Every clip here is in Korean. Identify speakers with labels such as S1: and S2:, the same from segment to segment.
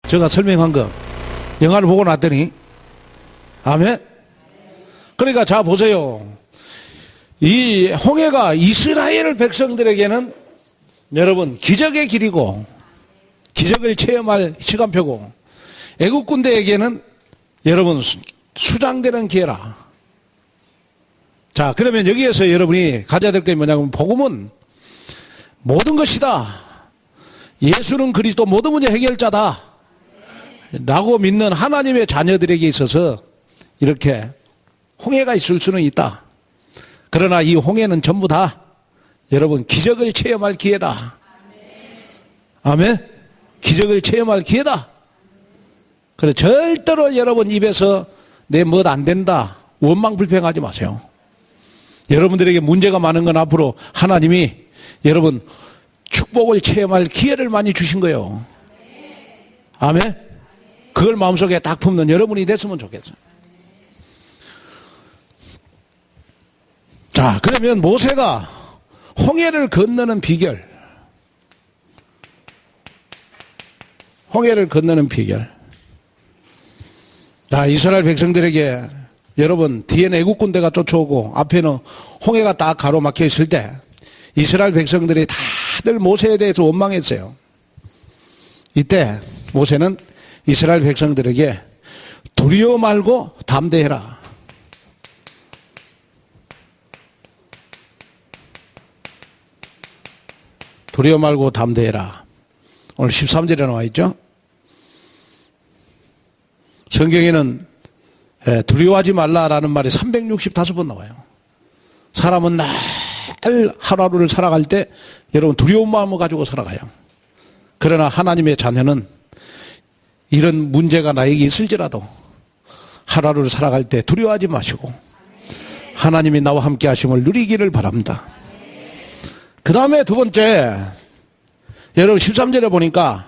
S1: 제가 설명한 거 영화를 보고 났더니 아멘. 그러니까 자 보세요. 이 홍해가 이스라엘 백성들에게는 여러분 기적의 길이고 기적을 체험할 시간표고 애국 군대에게는 여러분 수장되는 기회라. 자 그러면 여기에서 여러분이 가져야 될 게 뭐냐면 복음은 모든 것이다. 예수는 그리스도 모든 문제 해결자다 라고 믿는 하나님의 자녀들에게 있어서 이렇게 홍해가 있을 수는 있다. 그러나 이 홍해는 전부 다 여러분 기적을 체험할 기회다. 아멘. 기적을 체험할 기회다. 그래 절대로 여러분 입에서 내 뭐 안 된다 원망불평하지 마세요. 여러분들에게 문제가 많은 건 앞으로 하나님이 여러분 축복을 체험할 기회를 많이 주신 거예요. 아멘. 그걸 마음속에 딱 품는 여러분이 됐으면 좋겠어요. 자 그러면 모세가 홍해를 건너는 비결, 홍해를 건너는 비결. 자 이스라엘 백성들에게 여러분 뒤에는 애국 군대가 쫓아오고 앞에는 홍해가 딱 가로막혀 있을 때 이스라엘 백성들이 다들 모세에 대해서 원망했어요. 이때 모세는 이스라엘 백성들에게 두려워 말고 담대해라. 두려워 말고 담대해라. 오늘 13절에 나와 있죠. 성경에는 두려워하지 말라라는 말이 365번 나와요. 사람은 날 하루하루를 살아갈 때 여러분 두려운 마음을 가지고 살아가요. 그러나 하나님의 자녀는 이런 문제가 나에게 있을지라도 하루하루를 살아갈 때 두려워하지 마시고 하나님이 나와 함께 하심을 누리기를 바랍니다. 그 다음에 두 번째, 여러분 13절에 보니까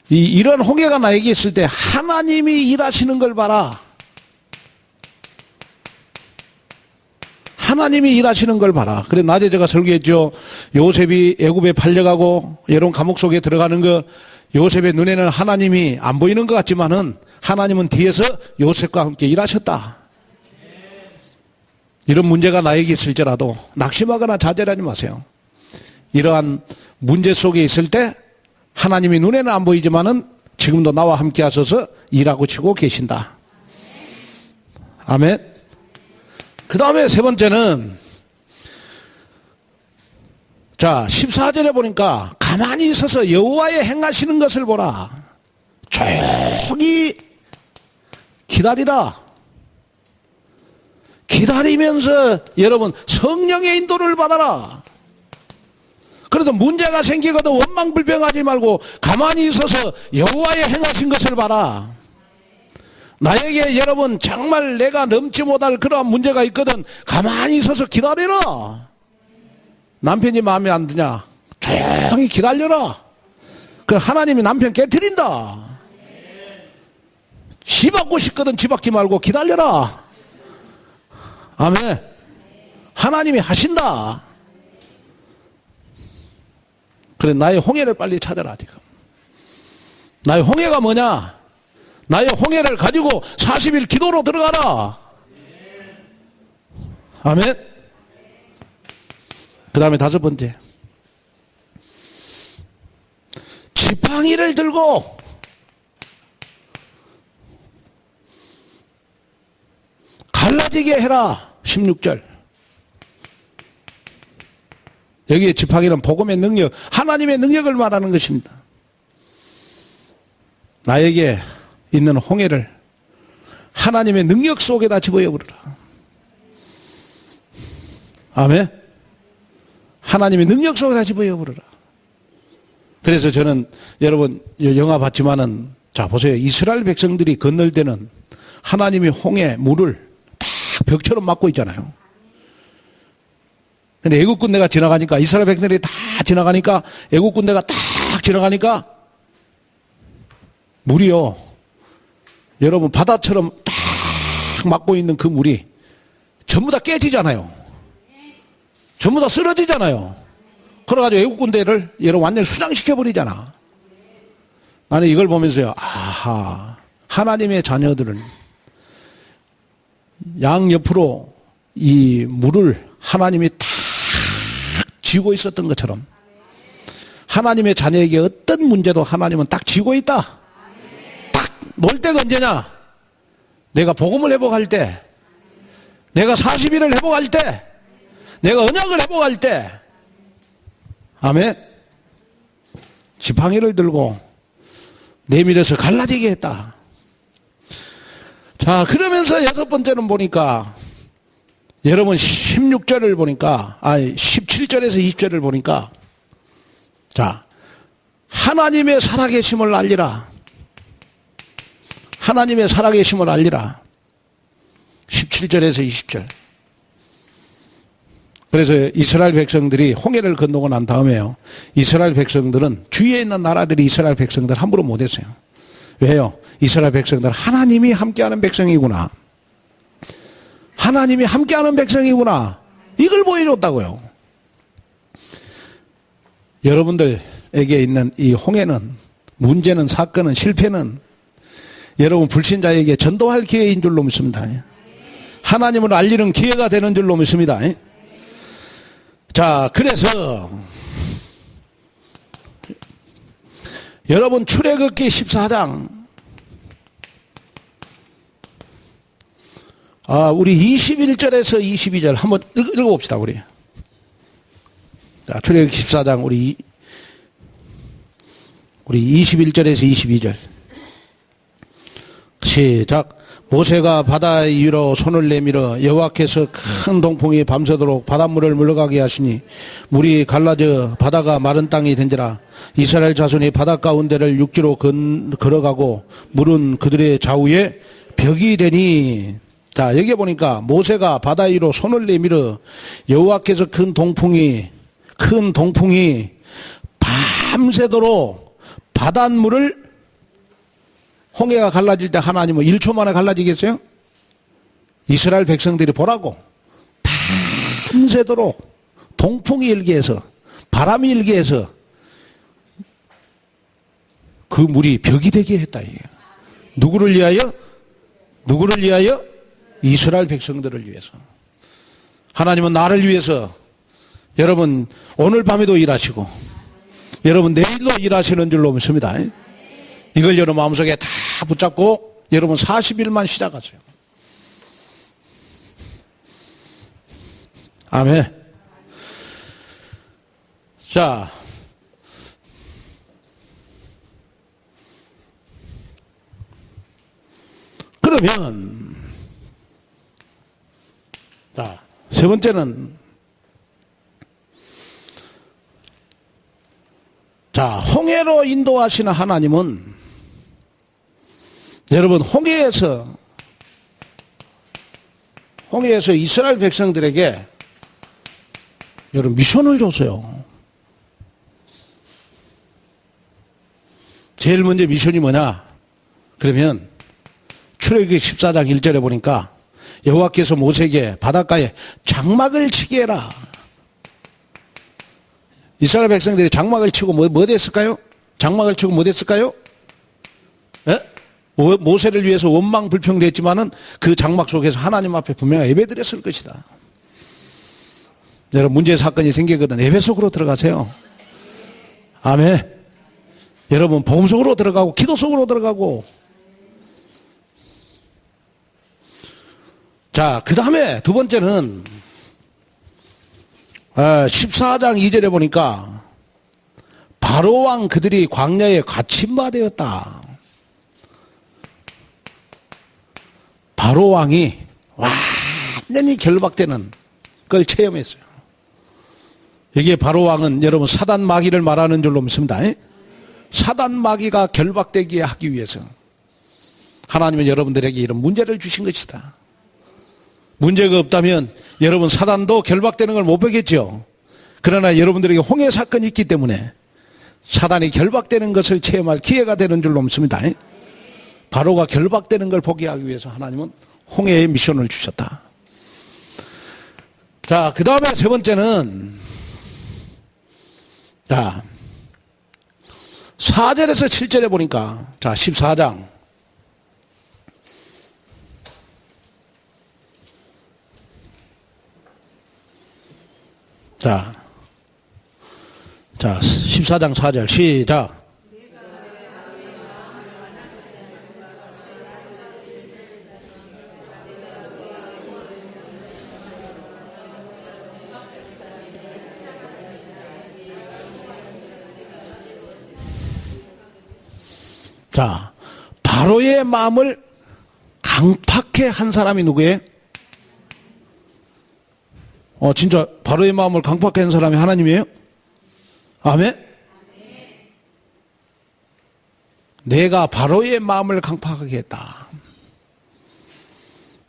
S1: 이런 홍해가 나에게 있을 때 하나님이 일하시는 걸 봐라. 하나님이 일하시는 걸 봐라. 그래 낮에 제가 설교했죠. 요셉이 애굽에 팔려가고 여러분 감옥 속에 들어가는 거 요셉의 눈에는 하나님이 안 보이는 것 같지만은 하나님은 뒤에서 요셉과 함께 일하셨다. 이런 문제가 나에게 있을지라도 낙심하거나 좌절하지 마세요. 이러한 문제 속에 있을 때 하나님이 눈에는 안 보이지만은 지금도 나와 함께 하셔서 일하고 치고 계신다. 아멘. 그 다음에 세 번째는 자 14절에 보니까 가만히 있어서 여호와의 행하시는 것을 보라. 조용히 기다리라. 기다리면서 여러분 성령의 인도를 받아라. 그래서 문제가 생기거든 원망불평하지 말고 가만히 있어서 여호와의 행하신 것을 봐라. 나에게 여러분 정말 내가 넘지 못할 그러한 문제가 있거든 가만히 있어서 기다려라. 남편이 마음에 안 드냐 조용히 기다려라. 그럼 하나님이 남편 깨트린다. 집박고 싶거든 집박지 말고 기다려라. 아멘. 하나님이 하신다. 그래 나의 홍해를 빨리 찾아라. 지금 나의 홍해가 뭐냐? 나의 홍해를 가지고 40일 기도로 들어가라. 아멘. 그 다음에 다섯 번째, 지팡이를 들고 갈라지게 해라. 16절. 여기에 지팡이는 복음의 능력, 하나님의 능력을 말하는 것입니다. 나에게 있는 홍해를 하나님의 능력 속에다 집어넣으라. 아멘. 하나님의 능력 속에다 집어넣으라. 그래서 저는 여러분 영화 봤지만은 자 보세요. 이스라엘 백성들이 건널 때는 하나님이 홍해 물을 딱 벽처럼 막고 있잖아요. 근데 애국 군대가 지나가니까 이스라엘 백성들이 다 지나가니까 애국 군대가 딱 지나가니까 물이요. 여러분 바다처럼 딱 막고 있는 그 물이 전부 다 깨지잖아요. 전부 다 쓰러지잖아요. 그래가지고 애국 군대를 여러분 완전히 수장시켜 버리잖아. 나는 이걸 보면서요, 아하, 하나님의 자녀들은 양옆으로 이 물을 하나님이 탁 쥐고 있었던 것처럼 하나님의 자녀에게 어떤 문제도 하나님은 딱 쥐고 있다. 딱 놀 때가 언제냐? 내가 복음을 회복할 때, 내가 40일을 회복할 때, 내가 언약을 회복할 때, 아멘. 지팡이를 들고 내밀어서 갈라지게 했다. 자, 그러면서 여섯 번째는 보니까 여러분 16절을 보니까, 17절에서 20절을 보니까, 자, 하나님의 살아계심을 알리라. 하나님의 살아계심을 알리라. 17절에서 20절. 그래서 이스라엘 백성들이 홍해를 건너고 난 다음에요, 이스라엘 백성들은 주위에 있는 나라들이 이스라엘 백성들 함부로 못했어요. 왜요? 이스라엘 백성들 하나님이 함께하는 백성이구나, 하나님이 함께하는 백성이구나, 이걸 보여줬다고요. 여러분들에게 있는 이 홍해는, 문제는, 사건은, 실패는 여러분 불신자에게 전도할 기회인 줄로 믿습니다. 하나님을 알리는 기회가 되는 줄로 믿습니다. 자, 그래서 여러분 출애굽기 14장, 우리 21절에서 22절 한번 읽어봅시다. 우리. 자, 출애굽기 14장 우리 21절에서 22절 시작. 모세가 바다 위로 손을 내밀어 여호와께서 큰 동풍이 밤새도록 바닷물을 물러가게 하시니 물이 갈라져 바다가 마른 땅이 된지라. 이스라엘 자손이 바다 가운데를 육지로 걸어가고 물은 그들의 좌우에 벽이 되니. 자, 여기 보니까 모세가 바다 위로 손을 내밀어 여호와께서 큰 동풍이 밤새도록 바닷물을, 홍해가 갈라질 때 하나님은 1초 만에 갈라지겠어요? 이스라엘 백성들이 보라고 밤새도록 동풍이 일게 해서, 바람이 일게 해서 그 물이 벽이 되게 했다. 누구를 위하여? 누구를 위하여? 이스라엘 백성들을 위해서. 하나님은 나를 위해서, 여러분 오늘 밤에도 일하시고 여러분 내일도 일하시는 줄로 믿습니다. 이걸 여러분 마음속에 다 붙잡고 여러분 40일만 시작하세요. 아멘. 자, 그러면 자, 세 번째는, 자, 홍해로 인도하시는 하나님은 여러분 홍해에서 이스라엘 백성들에게 여러분 미션을 줬어요. 제일 먼저 미션이 뭐냐? 그러면 출애굽기 14장 1절에 보니까 여호와께서 모세에게 바닷가에 장막을 치게 해라. 이스라엘 백성들이 장막을 치고 뭐 됐을까요? 장막을 치고 뭐 됐을까요? 예? 모세를 위해서 원망불평됐지만은 그 장막 속에서 하나님 앞에 분명히 예배드렸을 것이다. 여러분 문제 사건이 생기거든 예배 속으로 들어가세요. 아멘. 여러분 복음 속으로 들어가고 기도 속으로 들어가고. 자, 그 다음에 두 번째는 14장 2절에 보니까 바로왕 그들이 광야에 갇힌바되었다. 바로왕이 완전히 결박되는 걸 체험했어요. 여기에 바로왕은 여러분 사단 마귀를 말하는 줄로 믿습니다. 사단 마귀가 결박되게 하기 위해서 하나님은 여러분들에게 이런 문제를 주신 것이다. 문제가 없다면 여러분 사단도 결박되는 걸 못 보겠죠. 그러나 여러분들에게 홍해 사건이 있기 때문에 사단이 결박되는 것을 체험할 기회가 되는 줄로 믿습니다. 바로가 결박되는 걸 보게 하기 위해서 하나님은 홍해의 미션을 주셨다. 자, 그 다음에 세 번째는, 자, 4절에서 7절에 보니까, 자, 14장. 자, 14장 4절, 시작. 자, 바로의 마음을 강팍해 한 사람이 누구예요? 진짜 바로의 마음을 강팍해 한 사람이 하나님이에요? 아멘? 내가 바로의 마음을 강팍하게 했다.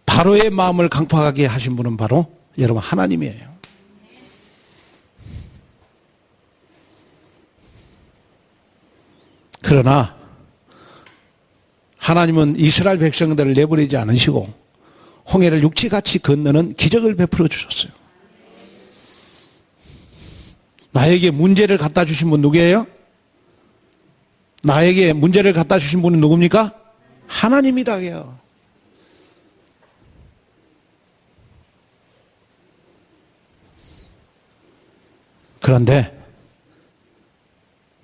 S1: 바로의 마음을 강팍하게 하신 분은 바로 여러분 하나님이에요. 그러나 하나님은 이스라엘 백성들을 내버리지 않으시고 홍해를 육지같이 건너는 기적을 베풀어 주셨어요. 나에게 문제를 갖다 주신 분 누구예요? 나에게 문제를 갖다 주신 분은 누굽니까? 하나님이다요. 그런데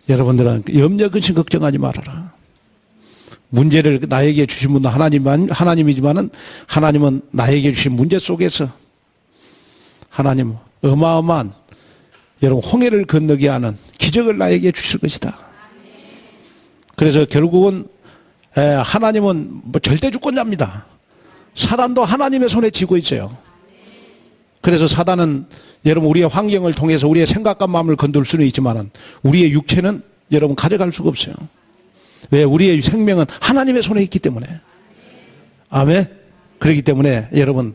S1: 여러분들은 염려 근심 걱정하지 말아라. 문제를 나에게 주신 분은 하나님이지만은 하나님은 나에게 주신 문제 속에서 하나님 어마어마한 여러분 홍해를 건너게 하는 기적을 나에게 주실 것이다. 그래서 결국은 하나님은 뭐 절대 주권자입니다. 사단도 하나님의 손에 쥐고 있어요. 그래서 사단은 여러분 우리의 환경을 통해서 우리의 생각과 마음을 건들 수는 있지만은 우리의 육체는 여러분 가져갈 수가 없어요. 왜? 우리의 생명은 하나님의 손에 있기 때문에. 아멘. 그렇기 때문에 여러분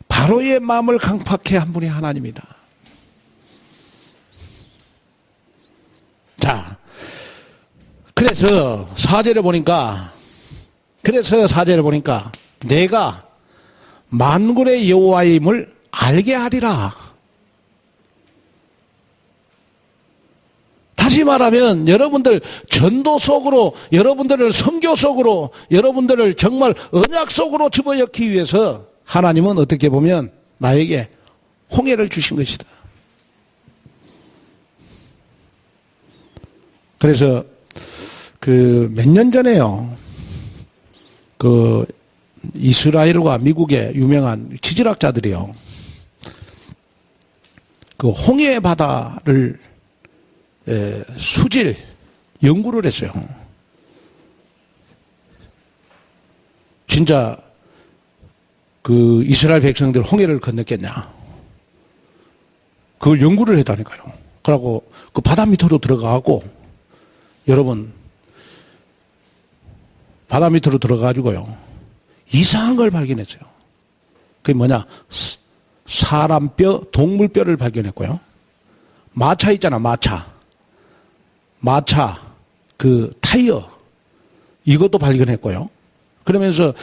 S1: 바로의 마음을 강팍해 한 분이 하나님이다. 자, 그래서 4절에 보니까 내가 만군의 여호와임을 알게 하리라. 다시 말하면 여러분들 전도 속으로, 여러분들을 선교 속으로, 여러분들을 정말 언약 속으로 집어넣기 위해서 하나님은 어떻게 보면 나에게 홍해를 주신 것이다. 그래서 몇 년 전에요, 이스라엘과 미국의 유명한 지질학자들이요, 홍해 바다를 수질 연구를 했어요. 진짜 이스라엘 백성들 홍해를 건넜겠냐, 그걸 연구를 했다니까요. 그러고 그 바다 밑으로 들어가고, 여러분 바다 밑으로 들어가가지고요 이상한 걸 발견했어요. 그게 뭐냐, 사람 뼈, 동물 뼈를 발견했고요, 마차 있잖아, 마차 타이어 이것도 발견했고요. 그러면서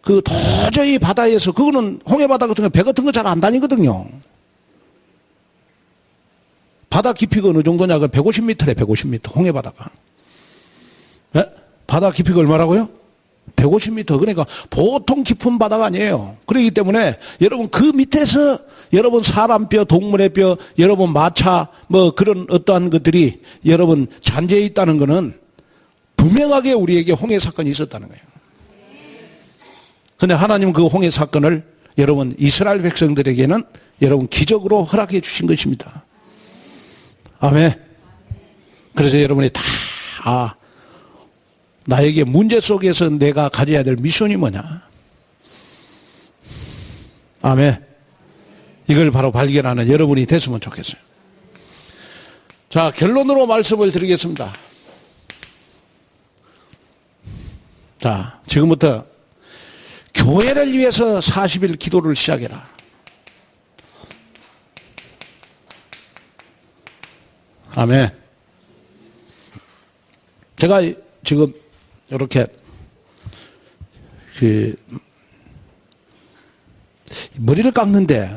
S1: 도저히 바다에서, 그거는 홍해바다 같은 거 배 같은 거 잘 안 다니거든요. 바다 깊이가 어느 정도냐, 150m래, 150m 홍해바다가. 네? 바다 깊이가 얼마라고요? 150m. 그러니까 보통 깊은 바다가 아니에요. 그렇기 때문에 여러분 그 밑에서 여러분 사람 뼈, 동물의 뼈, 여러분 마차 그런 어떠한 것들이 여러분 잔재해 있다는 것은 분명하게 우리에게 홍해 사건이 있었다는 거예요. 그런데 하나님은 그 홍해 사건을 여러분 이스라엘 백성들에게는 여러분 기적으로 허락해 주신 것입니다. 아멘. 그래서 여러분이 다 나에게 문제 속에서 내가 가져야 될 미션이 뭐냐? 아멘. 이걸 바로 발견하는 여러분이 됐으면 좋겠어요. 자, 결론으로 말씀을 드리겠습니다. 자, 지금부터 교회를 위해서 40일 기도를 시작해라. 아멘. 제가 지금 이렇게 머리를 깎는데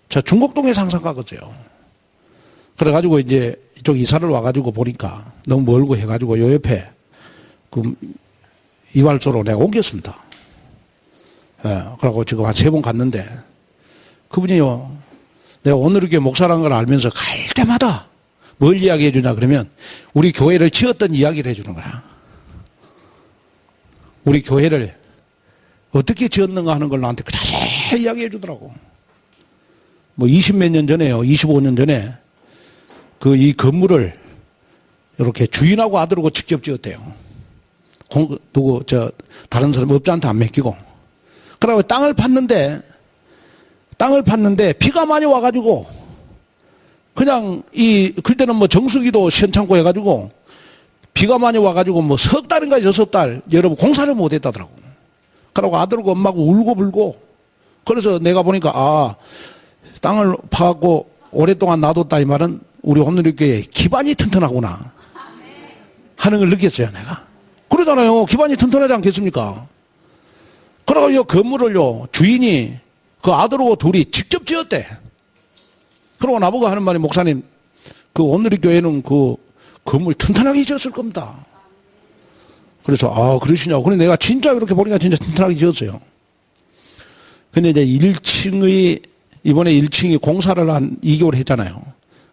S1: 저 중곡동에 항상 깎았어요. 그래가지고 이제 이쪽 이사를 와가지고 보니까 너무 멀고 해가지고 요 옆에 그 이발소로 내가 옮겼습니다. 예, 그러고 지금 한 3번 갔는데 그분이요, 내가 오늘 교회 목사라는 걸 알면서 갈 때마다 뭘 이야기해 주냐 그러면 우리 교회를 지었던 이야기를 해 주는 거야. 우리 교회를 어떻게 지었는가 하는 걸 나한테 자세히 이야기해 주더라고. 뭐 20몇 년 전에요, 25년 전에 그 이 건물을 이렇게 주인하고 아들하고 직접 지었대요. 다른 사람 업자한테 안 맡기고. 그러고 땅을 팠는데 비가 많이 와가지고 그냥 그때는 뭐 정수기도 시원찮고 해가지고 비가 많이 와가지고 뭐 석 달인가 6달 여러분 공사를 못 했다더라고. 그러고 아들하고 엄마하고 울고 불고. 그래서 내가 보니까 땅을 파고 오랫동안 놔뒀다 이 말은 우리 오늘교회 기반이 튼튼하구나 하는 걸 느꼈어요, 내가. 그러잖아요. 기반이 튼튼하지 않겠습니까? 그러고 이 건물을요, 주인이 그 아들하고 둘이 직접 지었대. 그러고 나보고 하는 말이, 목사님, 그 오늘의 교회는 그 건물 튼튼하게 지었을 겁니다. 그래서, 그러시냐고. 근데 내가 진짜 이렇게 보니까 진짜 튼튼하게 지었어요. 근데 이제 이번에 1층이 공사를 한 2개월 했잖아요.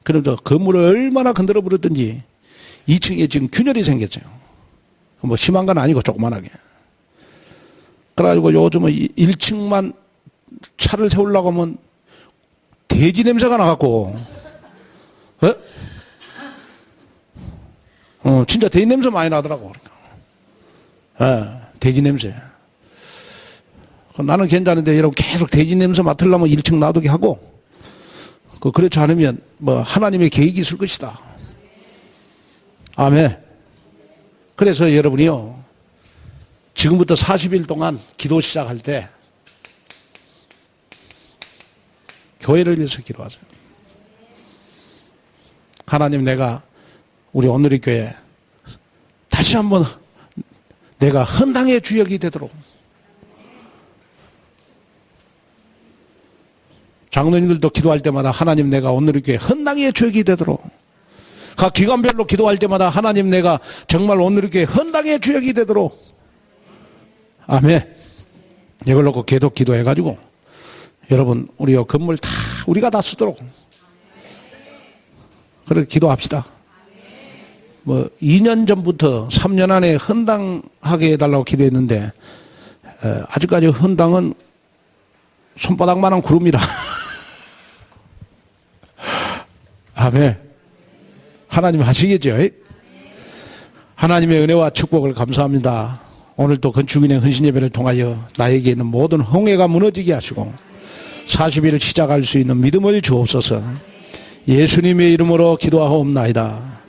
S1: 그래서 건물을 얼마나 건드려 버렸든지 2층에 지금 균열이 생겼어요. 뭐 심한 건 아니고 조그만하게. 그래가지고 요즘은 1층만 차를 세우려고 하면 돼지 냄새가 나갖고, 진짜 돼지 냄새 많이 나더라고. 돼지 냄새. 나는 괜찮은데 여러분 계속 돼지 냄새 맡으려면 1층 놔두게 하고, 그렇지 않으면 뭐 하나님의 계획이 있을 것이다. 아멘. 그래서 여러분이요, 지금부터 40일 동안 기도 시작할 때 교회를 위해서 기도하세요. 하나님, 내가 우리 오늘의 교회 다시 한번 내가 헌당의 주역이 되도록, 장로님들도 기도할 때마다 하나님, 내가 오늘의 교회 헌당의 주역이 되도록, 각 기관별로 기도할 때마다 하나님, 내가 정말 오늘의 교회 헌당의 주역이 되도록. 아멘. 이걸 놓고 계속 기도해가지고 여러분 우리 건물 다 우리가 다 쓰도록 그렇게 기도합시다. 뭐 2년 전부터 3년 안에 헌당하게 해달라고 기도했는데 아직까지 헌당은 손바닥만한 구름이라. 아멘. 하나님 하시겠죠? 하나님의 은혜와 축복을 감사합니다. 오늘 또 건축인의 헌신예배를 통하여 나에게 있는 모든 홍해가 무너지게 하시고 40일을 시작할 수 있는 믿음을 주옵소서. 예수님의 이름으로 기도하옵나이다.